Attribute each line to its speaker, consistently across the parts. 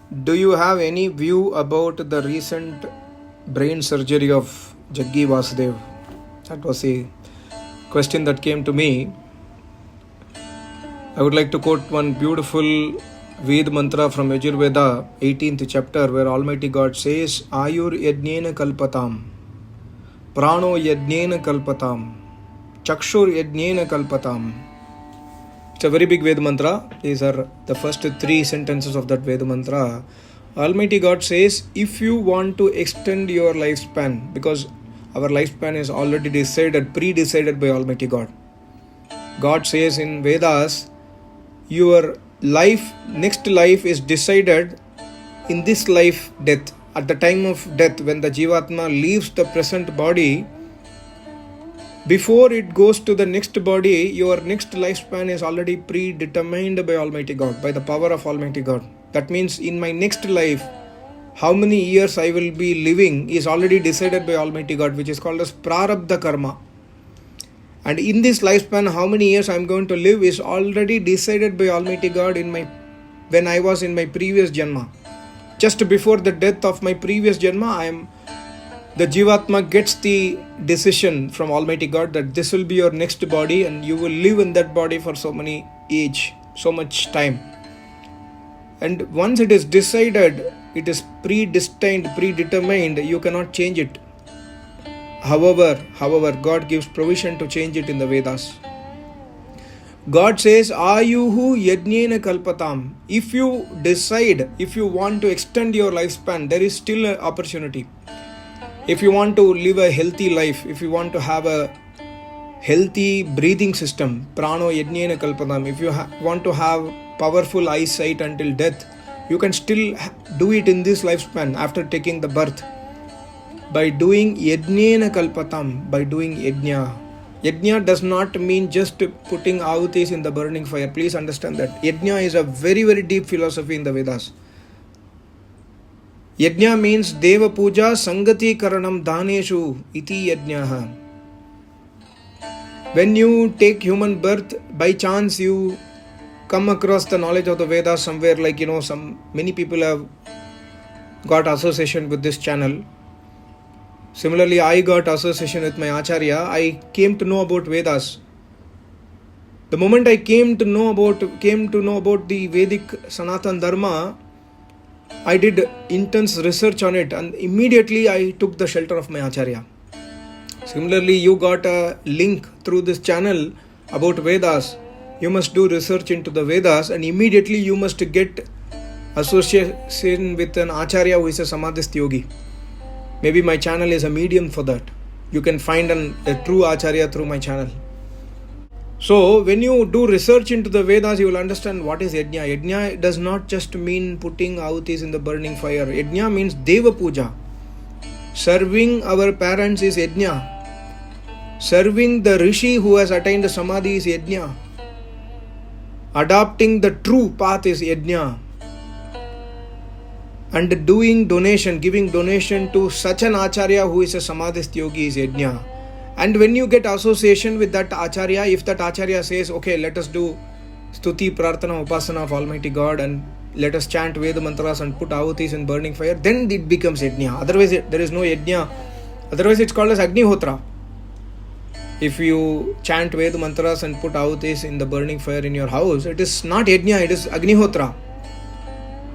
Speaker 1: Do you have any view about the recent brain surgery of Jaggi Vasudev? That was a question that came to me. I would like to quote one beautiful Ved mantra from Yajurveda, 18th chapter, where Almighty God says, Ayur yajnena kalpatam, prano yajnena kalpatam, chakshur yajnena kalpatam. It's a very big Ved mantra. These are the first three sentences of that Ved mantra. Almighty God says, if you want to extend your lifespan, because our lifespan is already pre-decided by Almighty God. God says in Vedas, your next life is decided in this life death. At the time of death, when the Jivatma leaves the present body, before it goes to the next body, your next lifespan is already predetermined by Almighty God, by the power of Almighty God. That means in my next life, how many years I will be living is already decided by Almighty God, which is called as Prarabdha Karma. And in this lifespan, how many years I am going to live is already decided by Almighty God when I was in my previous Janma. Just before the death of my previous Janma, the Jivatma gets the decision from Almighty God that this will be your next body and you will live in that body for so much time. And once it is decided, it is predestined, predetermined, you cannot change it. However, God gives provision to change it in the Vedas. God says, Ayuhu yajnena kalpatam. If you decide, if you want to extend your lifespan, there is still an opportunity. If you want to live a healthy life, if you want to have a healthy breathing system, prano yajnena kalpatam, if you want to have powerful eyesight until death, you can still do it in this lifespan after taking the birth. By doing yajnena kalpatam, by doing yajna. Yajna does not mean just putting ahutis in the burning fire. Please understand that. Yajna is a very, very deep philosophy in the Vedas. Yajna means Deva Puja Sangati Karanam Dhaneshu iti yajnaha. When you take human birth, by chance you come across the knowledge of the Vedas somewhere, like many people have got association with this channel. Similarly, I got association with my Acharya. I came to know about Vedas. The moment I came to know about the Vedic Sanatan Dharma, I did intense research on it and immediately I took the shelter of my Acharya. Similarly, you got a link through this channel about Vedas. You must do research into the Vedas and immediately you must get association with an Acharya who is a Samadhist yogi. Maybe my channel is a medium for that. You can find a true Acharya through my channel. So, when you do research into the Vedas, you will understand what is yajna. Yajna does not just mean putting ahutis in the burning fire. Yajna means Deva Puja. Serving our parents is yajna. Serving the Rishi who has attained Samadhi is yajna. Adopting the true path is yajna. And doing donation, giving donation to such an Acharya who is a Samadhist yogi is yajna. And when you get association with that Acharya, if that Acharya says, okay, let us do Stuti, Prarthana, Upasana of Almighty God and let us chant Veda mantras and put ahutis in burning fire, then it becomes yajna. Otherwise, there is no yajna. Otherwise, it's called as Agnihotra. If you chant Veda mantras and put ahutis in the burning fire in your house, it is not yajna, it is Agnihotra.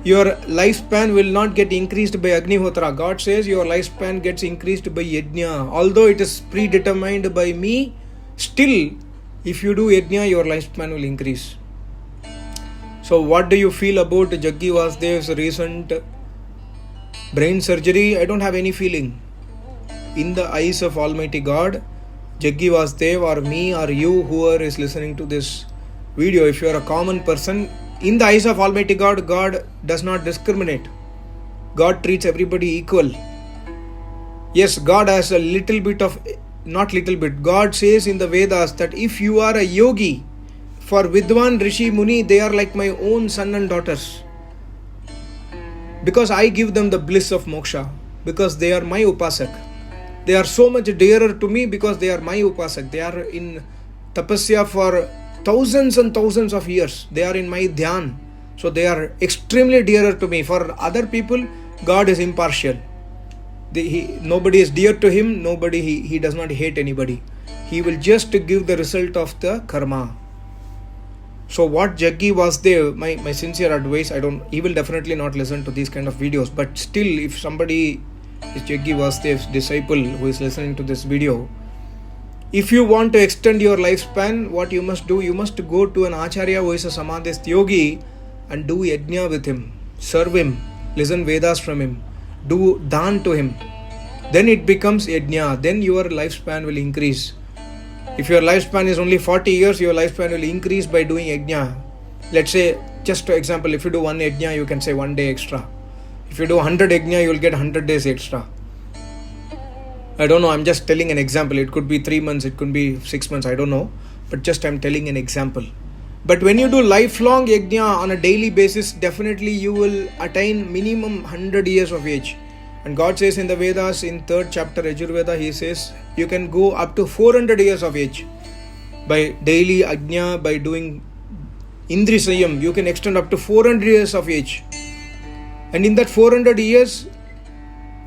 Speaker 1: Your lifespan will not get increased by Agnihotra. God says your lifespan gets increased by yajna. Although it is predetermined by me, still, if you do yajna, your lifespan will increase. So what do you feel about Jaggi Vasudev's recent brain surgery? I don't have any feeling. In the eyes of Almighty God, Jaggi Vasudev or me or you, whoever is listening to this video, if you are a common person, in the eyes of Almighty God, God does not discriminate. God treats everybody equal. Yes, God has a little bit of, not little bit, God says in the Vedas that if you are a yogi, for Vidwan, Rishi, Muni, they are like my own son and daughters. Because I give them the bliss of moksha. Because they are my upasak. They are so much dearer to me because they are my upasak. They are in tapasya for thousands and thousands of years. They are in my dhyan. So they are extremely dearer to me. For other people, God is impartial. Nobody is dear to him. He does not hate anybody. He will just give the result of the karma. So what Jaggi was there, my sincere advice, he will definitely not listen to these kind of videos. But still, if somebody is Jaggi Vasudev's disciple who is listening to this video, if you want to extend your lifespan, what you must do, you must go to an Acharya who is a Samadhist yogi and do yajna with him, serve him, listen Vedas from him, do dhan to him. Then it becomes yajna, then your lifespan will increase. If your lifespan is only 40 years, your lifespan will increase by doing yajna. Let's say, just for example, if you do one yajna, you can say 1 day extra. If you do 100 yajna, you will get 100 days extra. I don't know, I'm just telling an example. It could be 3 months, it could be 6 months, I don't know. But just I'm telling an example. But when you do lifelong yajna on a daily basis, definitely you will attain minimum 100 years of age. And God says in the Vedas, in 3rd chapter Yajurveda, He says, you can go up to 400 years of age. By daily yajna, by doing Indri Sanyam, you can extend up to 400 years of age. And in that 400 years,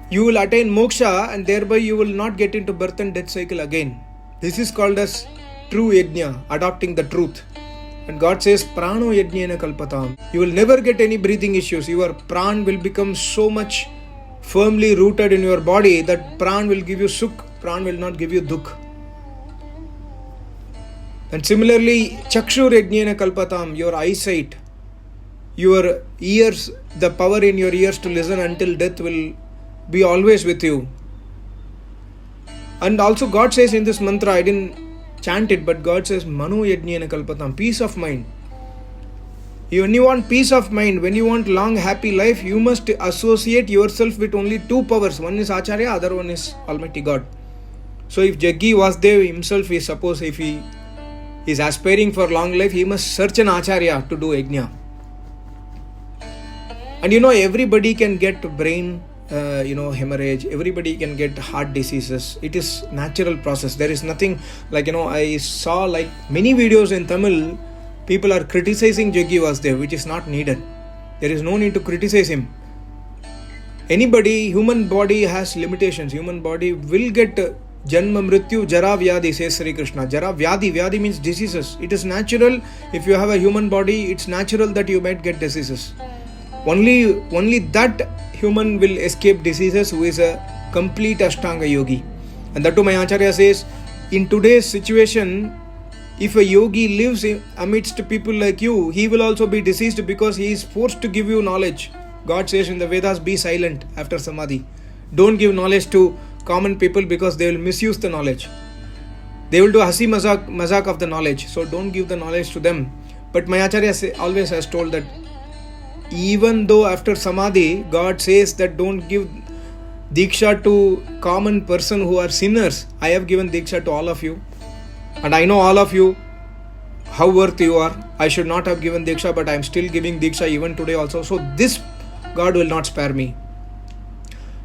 Speaker 1: you will attain moksha, and thereby you will not get into birth and death cycle again. This is called as true yajna, adopting the truth. And God says, prano yajnena kalpatam. You will never get any breathing issues. Your pran will become so much firmly rooted in your body that pran will give you sukh, pran will not give you dukh. And similarly, chakshur yajnena kalpatam, your eyesight, your ears, the power in your ears to listen until death will be always with you. And also God says in this mantra, I didn't chant it, but God says, Mano yajnena kalpatam, peace of mind. When you want peace of mind, when you want long happy life, you must associate yourself with only 2 powers. One is Acharya, other one is Almighty God. So if Jaggi Vasudev himself is, suppose if he is aspiring for long life, he must search an Acharya to do yajna. And everybody can get brain hemorrhage, everybody can get heart diseases. It is natural process. There is nothing like, I saw like many videos in Tamil, people are criticizing Jaggi Vasudev, which is not needed. There is no need to criticize him. Human body has limitations. Human body will get janma mrityu jara vyadi, says Sri Krishna. Jara vyadi means diseases. It is natural. If you have a human body, it's natural that you might get diseases. Only that human will escape diseases who is a complete Ashtanga yogi. And that too my Acharya says, in today's situation, if a yogi lives amidst people like you, he will also be diseased because he is forced to give you knowledge. God says in the Vedas, be silent after Samadhi. Don't give knowledge to common people because they will misuse the knowledge. They will do hasi mazak of the knowledge. So don't give the knowledge to them. But my Acharya always has told that even though after Samadhi, God says that don't give Diksha to common person who are sinners. I have given Diksha to all of you. And I know all of you, how worth you are. I should not have given Diksha, but I am still giving Diksha even today also. So this God will not spare me.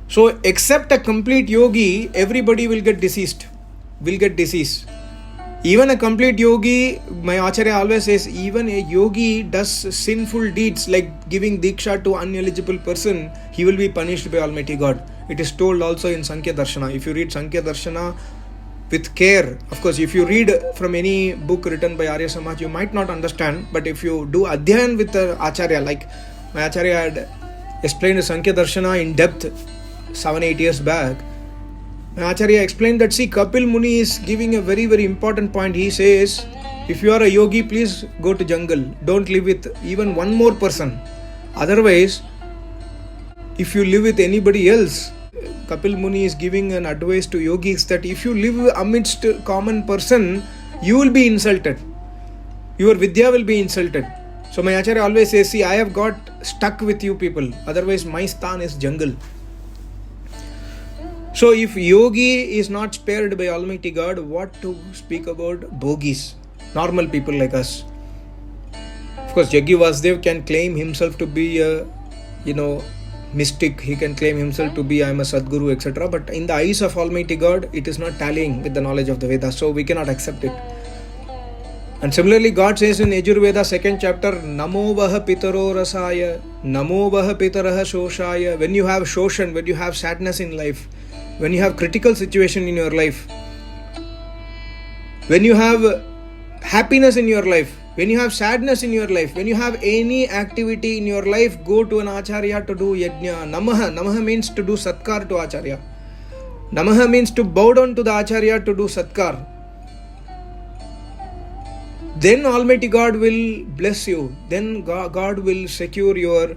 Speaker 1: So except a complete yogi, everybody will get diseased. Even a complete yogi, my Acharya always says, even a yogi does sinful deeds like giving Diksha to uneligible person, he will be punished by Almighty God. It is told also in Sankhya Darshana. If you read Sankhya Darshana with care, of course, if you read from any book written by Arya Samaj, you might not understand. But if you do Adhyan with the Acharya, like my Acharya had explained Sankhya Darshana in depth 7-8 years back, Acharya explained that, see, Kapil Muni is giving a very, very important point. He says, if you are a yogi, please go to jungle. Don't live with even one more person. Otherwise, if you live with anybody else, Kapil Muni is giving an advice to yogis that if you live amidst a common person, you will be insulted. Your Vidya will be insulted. So my Acharya always says, see, I have got stuck with you people. Otherwise, my sthan is jungle. So if yogi is not spared by Almighty God, what to speak about bogis, normal people like us? Of course, Jaggi Vasudev can claim himself to be a, mystic. He can claim himself to be, I am a Sadguru, etc. But in the eyes of Almighty God, it is not tallying with the knowledge of the Vedas. So we cannot accept it. And similarly, God says in Yajurveda 2nd chapter, Namo Vaha Pitaro Rasaya, Namo Vaha Pitaraha Shoshaya. When you have shoshan, when you have sadness in life, when you have critical situation in your life, when you have happiness in your life, when you have sadness in your life, when you have any activity in your life, go to an acharya to do yajna. Namaha. Namaha means to do satkar to acharya. Namaha means to bow down to the acharya to do satkar. Then Almighty God will bless you. Then God will secure your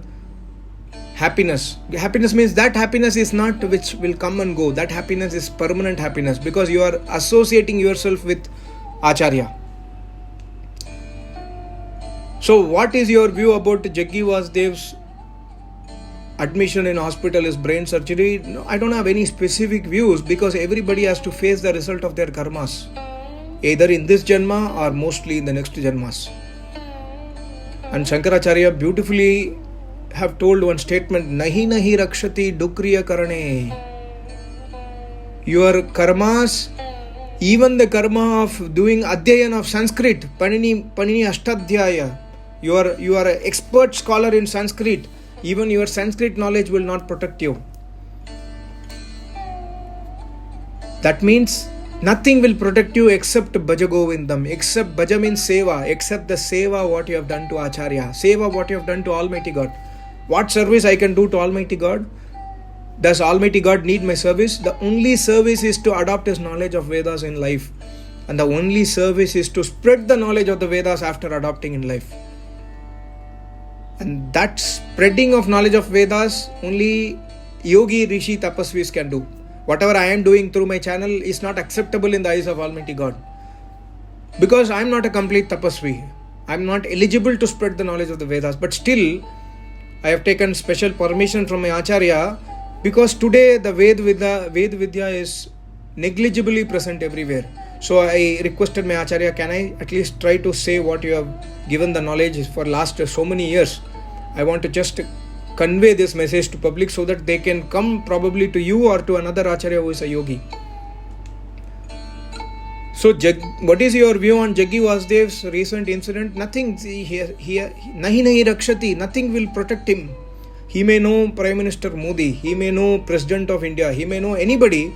Speaker 1: happiness. Happiness means that happiness is not which will come and go. That happiness is permanent happiness because you are associating yourself with acharya. So what is your view about Jaggi Vasudev's admission in hospital is brain surgery? No, I don't have any specific views because everybody has to face the result of their karmas, either in this janma or mostly in the next janmas. And Shankaracharya beautifully have told one statement, Nahi nahi rakshati dukriya karane. Your karmas, even the karma of doing adhyayan of Sanskrit, Panini Ashtadhyaya, you are an expert scholar in Sanskrit, even your Sanskrit knowledge will not protect you. That means nothing will protect you except Bhaja Govindam, except Bhaja means seva, except the seva what you have done to Acharya, seva what you have done to Almighty God. What service I can do to Almighty God? Does Almighty God need my service? The only service is to adopt His knowledge of Vedas in life. And the only service is to spread the knowledge of the Vedas after adopting in life. And that spreading of knowledge of Vedas, only yogi, rishi, tapasvis can do. Whatever I am doing through my channel is not acceptable in the eyes of Almighty God. Because I am not a complete tapasvi. I am not eligible to spread the knowledge of the Vedas. But still, I have taken special permission from my Acharya because today the Ved Vidya is negligibly present everywhere. So I requested my Acharya, can I at least try to say what you have given the knowledge for last so many years? I want to just convey this message to public so that they can come probably to you or to another Acharya who is a yogi. So what is your view on Jaggi Vasudev's recent incident? Nothing. Nahi rakshati. Nothing will protect him. He may know Prime Minister Modi. He may know President of India. He may know anybody.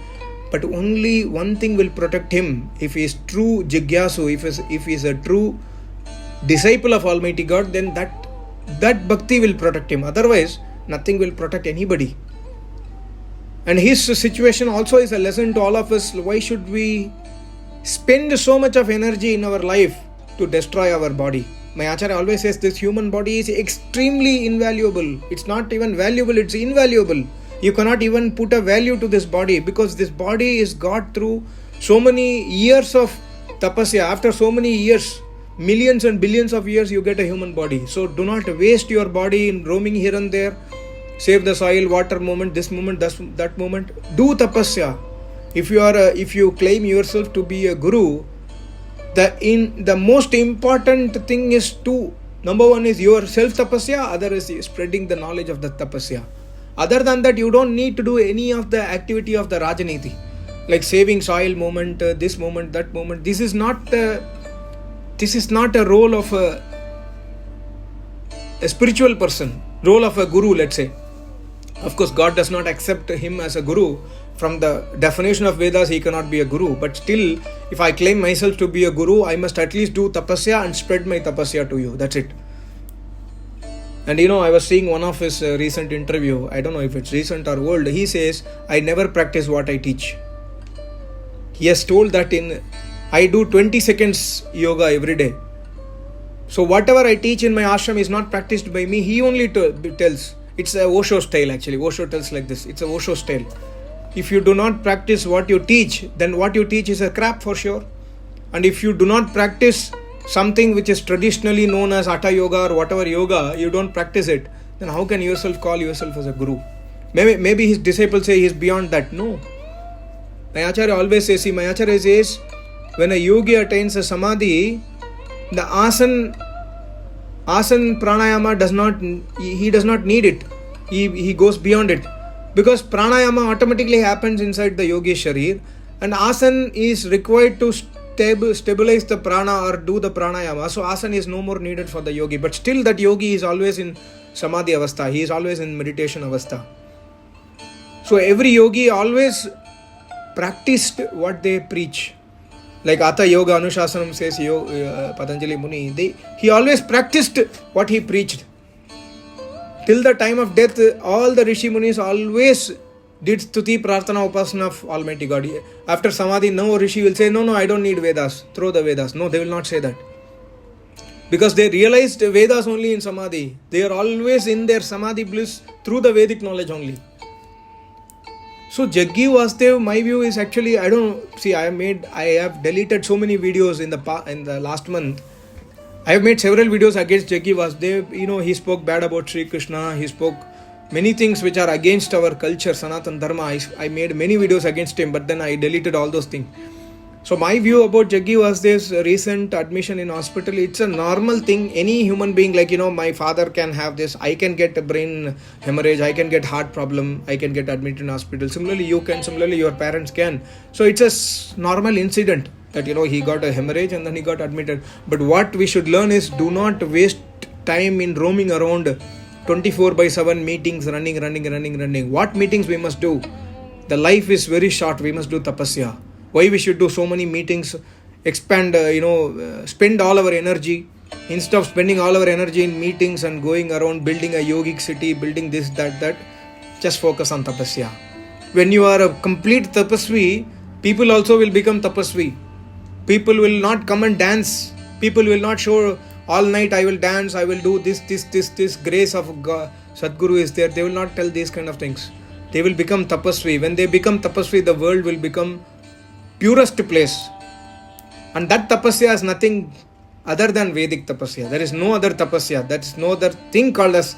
Speaker 1: But only one thing will protect him. If he is true Jigyasu, if he is a true disciple of Almighty God, then that bhakti will protect him. Otherwise, nothing will protect anybody. And his situation also is a lesson to all of us. Why should we spend so much of energy in our life to destroy our body? My Acharya always says this human body is extremely invaluable. It's not even valuable, it's invaluable. You cannot even put a value to this body because this body is got through so many years of tapasya. After so many years, millions and billions of years, you get a human body. So do not waste your body in roaming here and there. Save the soil, water moment, this moment, that moment. Do tapasya. If you claim yourself to be a guru, the most important thing is two. Number one is your self tapasya, other is spreading the knowledge of the tapasya. Other than that, you don't need to do any of the activity of the Rajaniti, like saving soil moment, this moment, that moment. This is not a role of a spiritual person, role of a guru, let's say. Of course, God does not accept him as a guru. From the definition of Vedas, he cannot be a guru. But still, if I claim myself to be a guru, I must at least do tapasya and spread my tapasya to you. That's it. And I was seeing one of his recent interview. I don't know if it's recent or old. He says, I never practice what I teach. He has told that I do 20 seconds yoga every day. So whatever I teach in my ashram is not practiced by me. He only tells. It's a Osho style actually. Osho tells like this. It's a Osho style. If you do not practice what you teach, then what you teach is a crap for sure. And if you do not practice something which is traditionally known as Hatha Yoga or whatever yoga, you don't practice it, then how can you call yourself as a guru? Maybe his disciples say he is beyond that. No. My Acharya always says, when a yogi attains a samadhi, the asan pranayama does not need it. He goes beyond it. Because pranayama automatically happens inside the yogi sharir, and asan is required to stabilize the prana or do the pranayama. So asana is no more needed for the yogi. But still that yogi is always in samadhi avastha. He is always in meditation avastha. So every yogi always practiced what they preach. Like Atha Yoga Anushasanam says Patanjali Muni, he always practiced what he preached. Till the time of death, all the Rishi Munis always did stuti prarthana upasana of Almighty God. After samadhi, no Rishi will say, no, I don't need Vedas, throw the Vedas. No, they will not say that. Because they realized Vedas only in samadhi. They are always in their samadhi bliss through the Vedic knowledge only. So Jaggi Vasudev, my view is actually, I have deleted so many videos in the last month. I have made several videos against Jaggi Vasudev. He spoke bad about Sri Krishna. He spoke many things which are against our culture, Sanatan Dharma. I made many videos against him, but then I deleted all those things. So my view about Jaggi Vasudev's recent admission in hospital, it's a normal thing. Any human being, like, my father can have this. I can get a brain hemorrhage. I can get heart problem. I can get admitted in hospital. Similarly, you can. Similarly, your parents can. So it's a normal incident that, he got a hemorrhage and then he got admitted. But what we should learn is, do not waste time in roaming around 24/7 meetings, running. What meetings we must do? The life is very short. We must do tapasya. Why we should do so many meetings, expand, spend all our energy, instead of spending all our energy in meetings and going around building a yogic city, building this, that, just focus on tapasya. When you are a complete tapasvi, people also will become tapasvi. People will not come and dance. People will not show all night I will dance, I will do this, grace of God, Sadguru is there. They will not tell these kind of things. They will become tapasvi. When they become tapasvi, the world will become purest place. And that tapasya is nothing other than Vedic tapasya. There is no other tapasya. There is no other thing called as,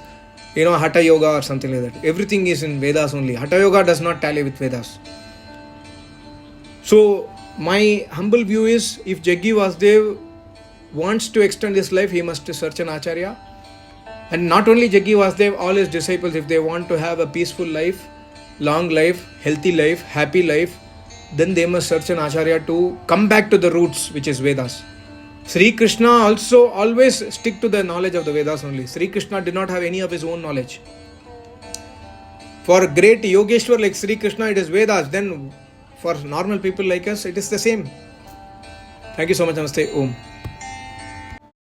Speaker 1: Hatha Yoga or something like that. Everything is in Vedas only. Hatha Yoga does not tally with Vedas. So, my humble view is, if Jaggi Vasudev wants to extend his life, he must search an Acharya. And not only Jaggi Vasudev, all his disciples, if they want to have a peaceful life, long life, healthy life, happy life, then they must search an Acharya to come back to the roots, which is Vedas. Sri Krishna also always stick to the knowledge of the Vedas only. Sri Krishna did not have any of his own knowledge. For a great Yogeshwar like Sri Krishna, it is Vedas. Then for normal people like us, it is the same. Thank you so much. Namaste. Om.